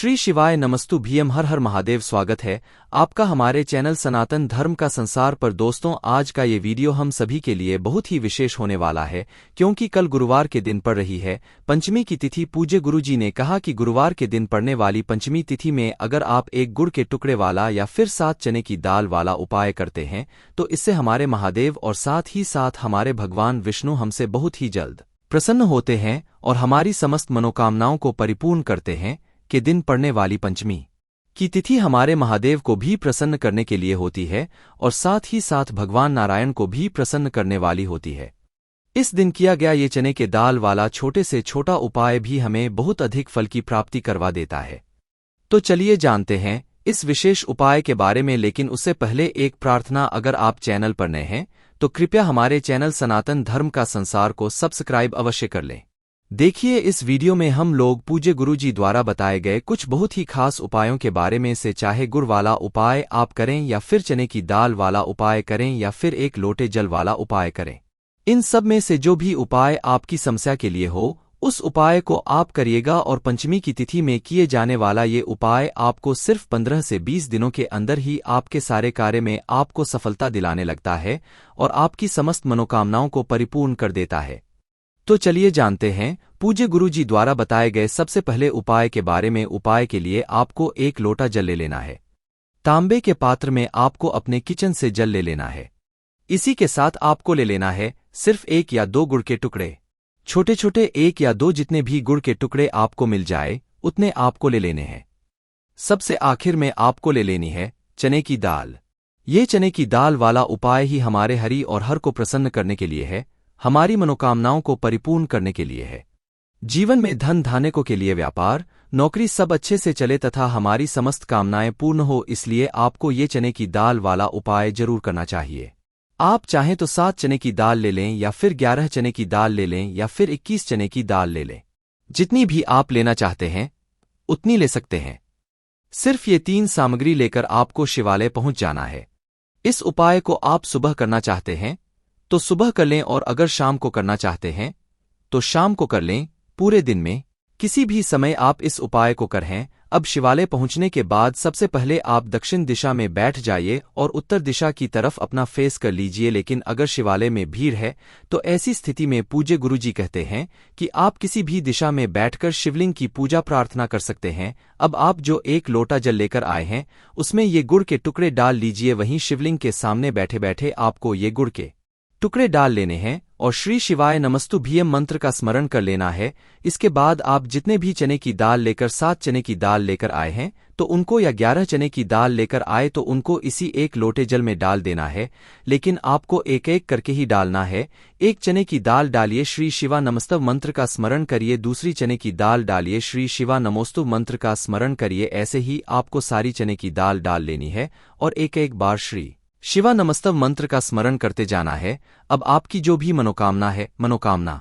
श्री शिवाय नमस्तु भीम हर हर महादेव। स्वागत है आपका हमारे चैनल सनातन धर्म का संसार पर। दोस्तों, आज का ये वीडियो हम सभी के लिए बहुत ही विशेष होने वाला है, क्योंकि कल गुरुवार के दिन पड़ रही है पंचमी की तिथि। पूज्य गुरुजी ने कहा कि गुरुवार के दिन पड़ने वाली पंचमी तिथि में अगर आप एक गुड़ के टुकड़े वाला या फिर 7 चने की दाल वाला उपाय करते हैं तो इससे हमारे महादेव और साथ ही साथ हमारे भगवान विष्णु हमसे बहुत ही जल्द प्रसन्न होते हैं और हमारी समस्त मनोकामनाओं को परिपूर्ण करते हैं। के दिन पड़ने वाली पंचमी की तिथि हमारे महादेव को भी प्रसन्न करने के लिए होती है और साथ ही साथ भगवान नारायण को भी प्रसन्न करने वाली होती है। इस दिन किया गया ये चने के दाल वाला छोटे से छोटा उपाय भी हमें बहुत अधिक फल की प्राप्ति करवा देता है। तो चलिए जानते हैं इस विशेष उपाय के बारे में, लेकिन उससे पहले एक प्रार्थना। अगर आप चैनल पर नए हैं तो कृपया हमारे चैनल सनातन धर्म का संसार को सब्सक्राइब अवश्य कर लें। देखिए, इस वीडियो में हम लोग पूज्य गुरुजी द्वारा बताए गए कुछ बहुत ही खास उपायों के बारे में से, चाहे गुड़ वाला उपाय आप करें या फिर चने की दाल वाला उपाय करें या फिर एक लोटे जल वाला उपाय करें, इन सब में से जो भी उपाय आपकी समस्या के लिए हो उस उपाय को आप करिएगा। और पंचमी की तिथि में किए जाने वाला ये उपाय आपको सिर्फ 15 से 20 दिनों के अंदर ही आपके सारे कार्य में आपको सफलता दिलाने लगता है और आपकी समस्त मनोकामनाओं को परिपूर्ण कर देता है। तो चलिए जानते हैं पूज्य गुरुजी द्वारा बताए गए सबसे पहले उपाय के बारे में। उपाय के लिए आपको एक लोटा जल ले लेना है। तांबे के पात्र में आपको अपने किचन से जल ले लेना है। इसी के साथ आपको ले लेना है सिर्फ 1 या 2 गुड़ के टुकड़े, छोटे छोटे 1 या 2 जितने भी गुड़ के टुकड़े आपको मिल जाए उतने आपको ले लेने हैं। सबसे आखिर में आपको ले लेनी है चने की दाल। ये चने की दाल वाला उपाय ही हमारे हरि और हर को प्रसन्न करने के लिए है, हमारी मनोकामनाओं को परिपूर्ण करने के लिए है। जीवन में धन धान्य को के लिए, व्यापार नौकरी सब अच्छे से चले तथा हमारी समस्त कामनाएं पूर्ण हो, इसलिए आपको ये चने की दाल वाला उपाय जरूर करना चाहिए। आप चाहें तो 7 चने की दाल ले लें या फिर 11 चने की दाल ले लें या फिर 21 चने की दाल ले लें। जितनी भी आप लेना चाहते हैं उतनी ले सकते हैं। सिर्फ ये 3 सामग्री लेकर आपको शिवालय पहुंच जाना है। इस उपाय को आप सुबह करना चाहते हैं तो सुबह कर लें, और अगर शाम को करना चाहते हैं तो शाम को कर लें। पूरे दिन में किसी भी समय आप इस उपाय को करें। अब शिवालय पहुंचने के बाद सबसे पहले आप दक्षिण दिशा में बैठ जाइए और उत्तर दिशा की तरफ अपना फेस कर लीजिए। लेकिन अगर शिवालय में भीड़ है तो ऐसी स्थिति में पूज्य गुरुजी कहते हैं कि आप किसी भी दिशा में बैठकर शिवलिंग की पूजा प्रार्थना कर सकते हैं। अब आप जो एक लोटा जल लेकर आए हैं उसमें ये गुड़ के टुकड़े डाल लीजिए। वहीं शिवलिंग के सामने बैठे बैठे आपको ये गुड़ के टुकड़े डाल लेने हैं और श्री शिवाय नमस्तु भीम मंत्र का स्मरण कर लेना है। इसके बाद आप जितने भी चने की दाल लेकर 7 चने की दाल लेकर आए हैं तो उनको, या 11 चने की दाल लेकर आए तो उनको इसी एक लोटे जल में डाल देना है। लेकिन आपको एक एक करके ही डालना है। एक चने की दाल डालिए, श्री शिवा नमस्तव मंत्र का स्मरण करिए। दूसरी चने की दाल डालिए, श्री शिवा नमोस्तु मंत्र का स्मरण करिए। ऐसे ही आपको सारी चने की दाल डाल लेनी है और एक एक बार श्री शिवा नमस्तव मंत्र का स्मरण करते जाना है। अब आपकी जो भी मनोकामना है, मनोकामना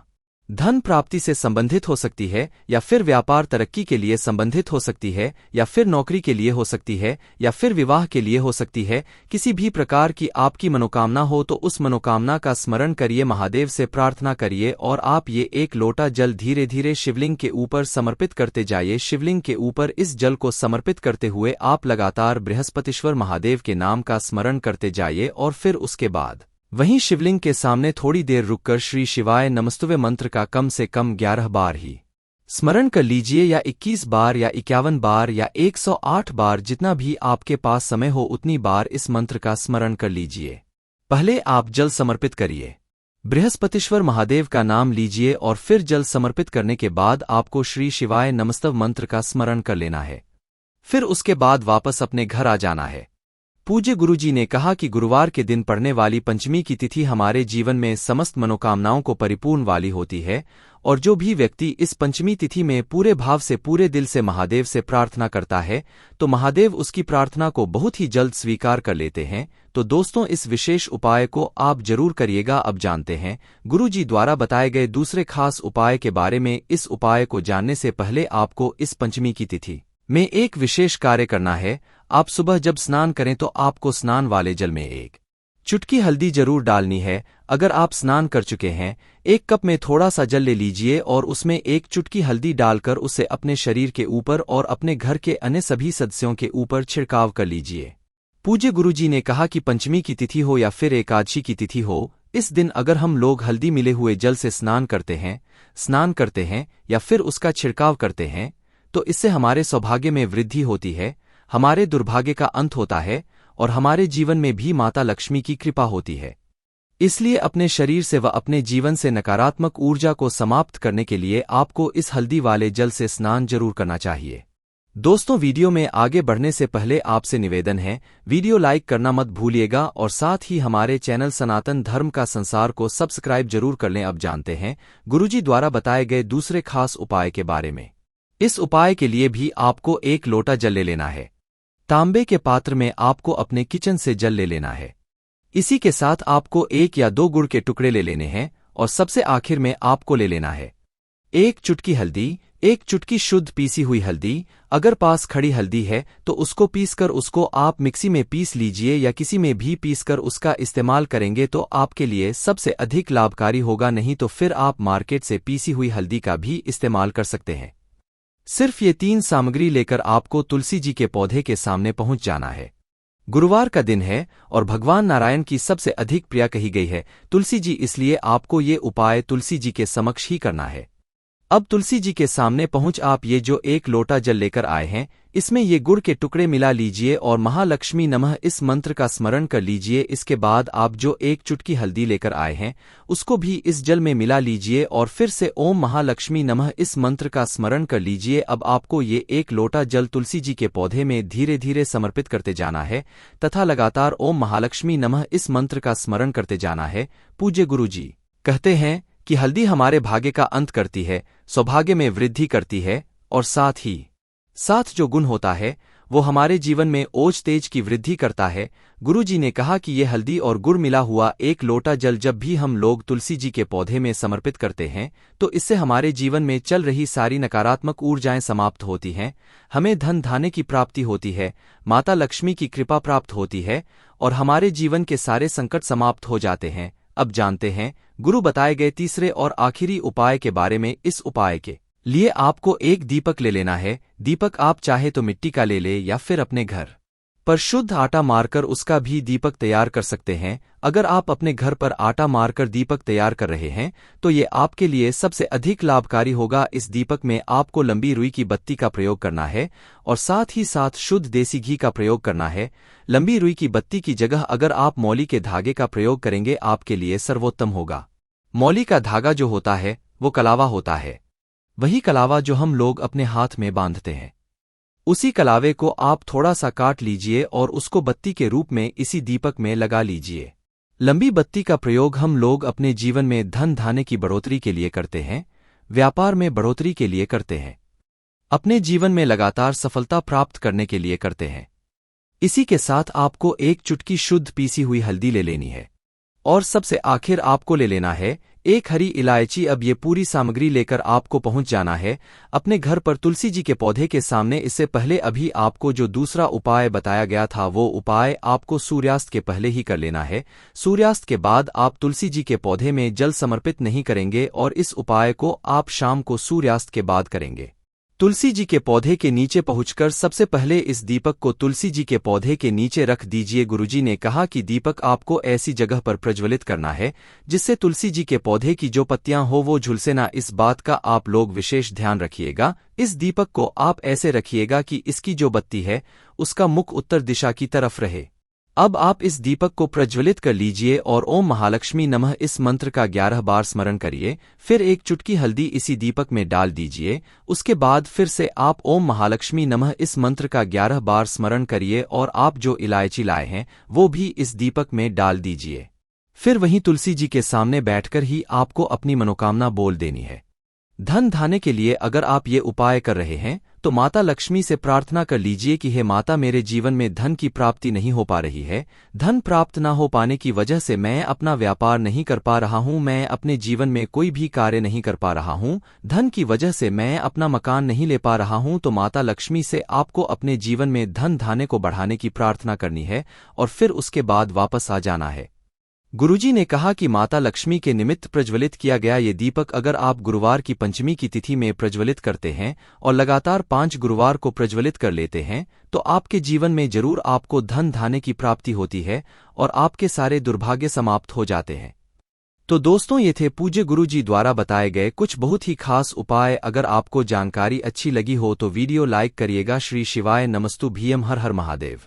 धन प्राप्ति से संबंधित हो सकती है या फिर व्यापार तरक्की के लिए संबंधित हो सकती है या फिर नौकरी के लिए हो सकती है या फिर विवाह के लिए हो सकती है, किसी भी प्रकार की आपकी मनोकामना हो तो उस मनोकामना का स्मरण करिए, महादेव से प्रार्थना करिए और आप ये एक लोटा जल धीरे धीरे शिवलिंग के ऊपर समर्पित करते जाइए। शिवलिंग के ऊपर इस जल को समर्पित करते हुए आप लगातार बृहस्पतिश्वर महादेव के नाम का स्मरण करते जाइए और फिर उसके बाद वहीं शिवलिंग के सामने थोड़ी देर रुककर श्री शिवाय नमस्तुवे मंत्र का कम से कम 11 बार ही स्मरण कर लीजिए, या 21 बार या 51 बार या 108 बार, जितना भी आपके पास समय हो उतनी बार इस मंत्र का स्मरण कर लीजिए। पहले आप जल समर्पित करिए, बृहस्पतिश्वर महादेव का नाम लीजिए और फिर जल समर्पित करने के बाद आपको श्री शिवाय नमस्तव मंत्र का स्मरण कर लेना है। फिर उसके बाद वापस अपने घर आ जाना है। पूज्य गुरुजी ने कहा कि गुरुवार के दिन पड़ने वाली पंचमी की तिथि हमारे जीवन में समस्त मनोकामनाओं को परिपूर्ण वाली होती है, और जो भी व्यक्ति इस पंचमी तिथि में पूरे भाव से, पूरे दिल से महादेव से प्रार्थना करता है तो महादेव उसकी प्रार्थना को बहुत ही जल्द स्वीकार कर लेते हैं। तो दोस्तों, इस विशेष उपाय को आप जरूर करिएगा। अब जानते हैं गुरुजी द्वारा बताए गए दूसरे खास उपाय के बारे में। इस उपाय को जानने से पहले आपको इस पंचमी की तिथि में एक विशेष कार्य करना है। आप सुबह जब स्नान करें तो आपको स्नान वाले जल में एक चुटकी हल्दी जरूर डालनी है। अगर आप स्नान कर चुके हैं, एक कप में थोड़ा सा जल ले लीजिए और उसमें एक चुटकी हल्दी डालकर उसे अपने शरीर के ऊपर और अपने घर के अन्य सभी सदस्यों के ऊपर छिड़काव कर लीजिए। पूज्य गुरुजी ने कहा कि पंचमी की तिथि हो या फिर एकादशी की तिथि हो, इस दिन अगर हम लोग हल्दी मिले हुए जल से स्नान करते हैं या फिर उसका छिड़काव करते हैं, तो इससे हमारे सौभाग्य में वृद्धि होती है, हमारे दुर्भाग्य का अंत होता है और हमारे जीवन में भी माता लक्ष्मी की कृपा होती है। इसलिए अपने शरीर से व अपने जीवन से नकारात्मक ऊर्जा को समाप्त करने के लिए आपको इस हल्दी वाले जल से स्नान जरूर करना चाहिए। दोस्तों, वीडियो में आगे बढ़ने से पहले आपसे निवेदन है, वीडियो लाइक करना मत भूलिएगा और साथ ही हमारे चैनल सनातन धर्म का संसार को सब्सक्राइब जरूर कर लें। अब जानते हैं गुरुजी द्वारा बताए गए दूसरे खास उपाय के बारे में। इस उपाय के लिए भी आपको एक लोटा जल ले लेना है। तांबे के पात्र में आपको अपने किचन से जल ले लेना है। इसी के साथ आपको 1 या 2 गुड़ के टुकड़े ले लेने हैं और सबसे आखिर में आपको ले लेना है 1 चुटकी हल्दी, 1 चुटकी शुद्ध पीसी हुई हल्दी। अगर पास खड़ी हल्दी है तो उसको पीसकर उसको आप मिक्सी में पीस लीजिए या किसी में भी पीसकर उसका इस्तेमाल करेंगे तो आपके लिए सबसे अधिक लाभकारी होगा, नहीं तो फिर आप मार्केट से पीसी हुई हल्दी का भी इस्तेमाल कर सकते हैं। सिर्फ ये 3 सामग्री लेकर आपको तुलसी जी के पौधे के सामने पहुंच जाना है। गुरुवार का दिन है और भगवान नारायण की सबसे अधिक प्रिय कही गई है तुलसी जी, इसलिए आपको ये उपाय तुलसी जी के समक्ष ही करना है। अब तुलसी जी के सामने पहुंच आप ये जो 1 लोटा जल लेकर आए हैं, इसमें ये गुड़ के टुकड़े मिला लीजिए और महालक्ष्मी नमः इस मंत्र का स्मरण कर लीजिए। इसके बाद आप जो 1 चुटकी हल्दी लेकर आए हैं, उसको भी इस जल में मिला लीजिए और फिर से ओम महालक्ष्मी नमः इस मंत्र का स्मरण कर लीजिए। अब आपको ये 1 लोटा जल तुलसी जी के पौधे में धीरे धीरे समर्पित करते जाना है तथा लगातार ओम महालक्ष्मी नमः इस मंत्र का स्मरण करते जाना है। पूज्य गुरुजी कहते हैं कि हल्दी हमारे भाग्य का अंत करती है, सौभाग्य में वृद्धि करती है और साथ जो गुण होता है वो हमारे जीवन में ओज तेज की वृद्धि करता है। गुरुजी ने कहा कि ये हल्दी और गुड़ मिला हुआ 1 लोटा जल जब भी हम लोग तुलसी जी के पौधे में समर्पित करते हैं तो इससे हमारे जीवन में चल रही सारी नकारात्मक ऊर्जाएं समाप्त होती हैं, हमें धन धान्य की प्राप्ति होती है, माता लक्ष्मी की कृपा प्राप्त होती है और हमारे जीवन के सारे संकट समाप्त हो जाते हैं। अब जानते हैं गुरु बताए गए तीसरे और आखिरी उपाय के बारे में। इस उपाय के लिए आपको एक दीपक ले लेना है। दीपक आप चाहे तो मिट्टी का ले या फिर अपने घर पर शुद्ध आटा मारकर उसका भी दीपक तैयार कर सकते हैं। अगर आप अपने घर पर आटा मारकर दीपक तैयार कर रहे हैं तो ये आपके लिए सबसे अधिक लाभकारी होगा। इस दीपक में आपको लंबी रुई की बत्ती का प्रयोग करना है और साथ ही साथ शुद्ध देसी घी का प्रयोग करना है। लंबी रुई की बत्ती की जगह अगर आप मौली के धागे का प्रयोग करेंगे आपके लिए सर्वोत्तम होगा। मौली का धागा जो होता है वो कलावा होता है, वही कलावा जो हम लोग अपने हाथ में बांधते हैं। उसी कलावे को आप थोड़ा सा काट लीजिए और उसको बत्ती के रूप में इसी दीपक में लगा लीजिए। लंबी बत्ती का प्रयोग हम लोग अपने जीवन में धन धान्य की बढ़ोतरी के लिए करते हैं, व्यापार में बढ़ोतरी के लिए करते हैं, अपने जीवन में लगातार सफलता प्राप्त करने के लिए करते हैं। इसी के साथ आपको 1 चुटकी शुद्ध पीसी हुई हल्दी ले लेनी है और सबसे आखिर आपको ले लेना है 1 हरी इलायची। अब ये पूरी सामग्री लेकर आपको पहुंच जाना है अपने घर पर तुलसी जी के पौधे के सामने। इससे पहले अभी आपको जो दूसरा उपाय बताया गया था वो उपाय आपको सूर्यास्त के पहले ही कर लेना है। सूर्यास्त के बाद आप तुलसी जी के पौधे में जल समर्पित नहीं करेंगे और इस उपाय को आप शाम को सूर्यास्त के बाद करेंगे। तुलसी जी के पौधे के नीचे पहुंचकर सबसे पहले इस दीपक को तुलसी जी के पौधे के नीचे रख दीजिए। गुरुजी ने कहा कि दीपक आपको ऐसी जगह पर प्रज्वलित करना है जिससे तुलसी जी के पौधे की जो पत्तियां हो वो झुलसे ना। इस बात का आप लोग विशेष ध्यान रखिएगा। इस दीपक को आप ऐसे रखिएगा कि इसकी जो बत्ती है उसका मुख उत्तर दिशा की तरफ रहे। अब आप इस दीपक को प्रज्वलित कर लीजिए और ओम महालक्ष्मी नमः इस मंत्र का 11 बार स्मरण करिए। फिर 1 चुटकी हल्दी इसी दीपक में डाल दीजिए। उसके बाद फिर से आप ओम महालक्ष्मी नमः इस मंत्र का 11 बार स्मरण करिए और आप जो इलायची लाए हैं वो भी इस दीपक में डाल दीजिए। फिर वहीं तुलसी जी के सामने बैठकर ही आपको अपनी मनोकामना बोल देनी है। धन धान्य के लिए अगर आप ये उपाय कर रहे हैं तो माता लक्ष्मी से प्रार्थना कर लीजिए कि हे माता, मेरे जीवन में धन की प्राप्ति नहीं हो पा रही है। धन प्राप्त न हो पाने की वजह से मैं अपना व्यापार नहीं कर पा रहा हूँ, मैं अपने जीवन में कोई भी कार्य नहीं कर पा रहा हूँ। धन की वजह से मैं अपना मकान नहीं ले पा रहा हूँ। तो माता लक्ष्मी से आपको अपने जीवन में धन धान्य को बढ़ाने की प्रार्थना करनी है और फिर उसके बाद वापस आ जाना है। गुरुजी ने कहा कि माता लक्ष्मी के निमित्त प्रज्वलित किया गया ये दीपक अगर आप गुरुवार की पंचमी की तिथि में प्रज्वलित करते हैं और लगातार 5 गुरुवार को प्रज्वलित कर लेते हैं तो आपके जीवन में जरूर आपको धन धान्य की प्राप्ति होती है और आपके सारे दुर्भाग्य समाप्त हो जाते हैं। तो दोस्तों, ये थे पूज्य गुरुजी द्वारा बताए गए कुछ बहुत ही खास उपाय। अगर आपको जानकारी अच्छी लगी हो तो वीडियो लाइक करिएगा। श्री शिवाय नमस्तु भीम, हर हर महादेव।